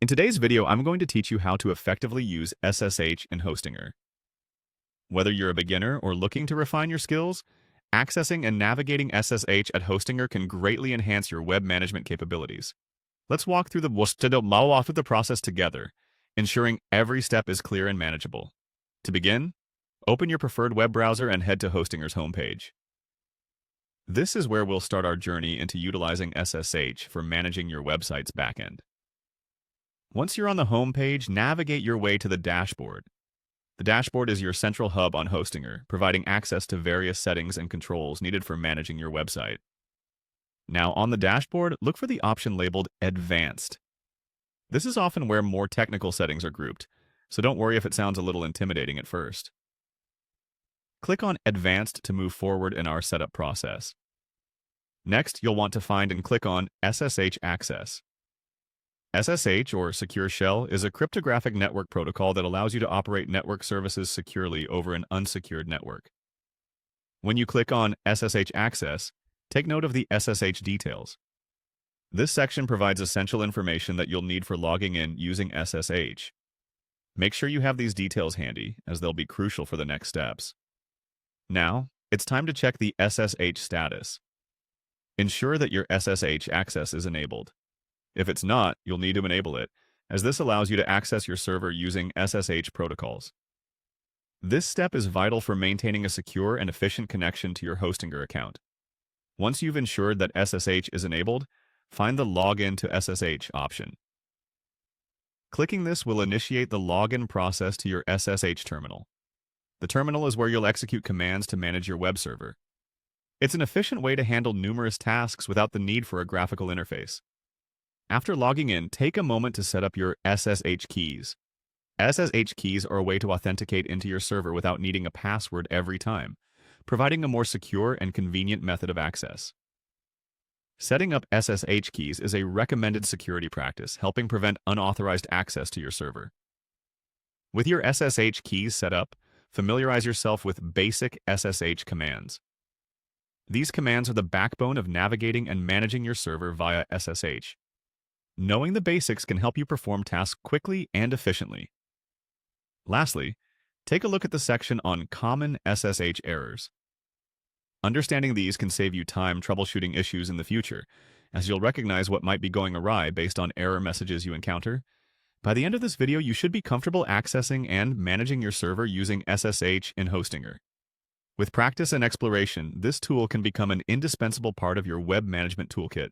In today's video, I'm going to teach you how to effectively use SSH in Hostinger. Whether you're a beginner or looking to refine your skills, accessing and navigating SSH at Hostinger can greatly enhance your web management capabilities. Let's walk through the process together, ensuring every step is clear and manageable. To begin, open your preferred web browser and head to Hostinger's homepage. This is where we'll start our journey into utilizing SSH for managing your website's backend. Once you're on the home page, navigate your way to the dashboard. The dashboard is your central hub on Hostinger, providing access to various settings and controls needed for managing your website. Now, on the dashboard, look for the option labeled Advanced. This is often where more technical settings are grouped, so don't worry if it sounds a little intimidating at first. Click on Advanced to move forward in our setup process. Next, you'll want to find and click on SSH Access. SSH, or Secure Shell, is a cryptographic network protocol that allows you to operate network services securely over an unsecured network. When you click on SSH Access, take note of the SSH details. This section provides essential information that you'll need for logging in using SSH. Make sure you have these details handy, as they'll be crucial for the next steps. Now, it's time to check the SSH status. Ensure that your SSH access is enabled. If it's not, you'll need to enable it, as this allows you to access your server using SSH protocols. This step is vital for maintaining a secure and efficient connection to your Hostinger account. Once you've ensured that SSH is enabled, find the Login to SSH option. Clicking this will initiate the login process to your SSH terminal. The terminal is where you'll execute commands to manage your web server. It's an efficient way to handle numerous tasks without the need for a graphical interface. After logging in, take a moment to set up your SSH keys. SSH keys are a way to authenticate into your server without needing a password every time, providing a more secure and convenient method of access. Setting up SSH keys is a recommended security practice, helping prevent unauthorized access to your server. With your SSH keys set up, familiarize yourself with basic SSH commands. These commands are the backbone of navigating and managing your server via SSH. Knowing the basics can help you perform tasks quickly and efficiently. Lastly, take a look at the section on common SSH errors. Understanding these can save you time troubleshooting issues in the future, as you'll recognize what might be going awry based on error messages you encounter. By the end of this video, you should be comfortable accessing and managing your server using SSH in Hostinger. With practice and exploration, this tool can become an indispensable part of your web management toolkit.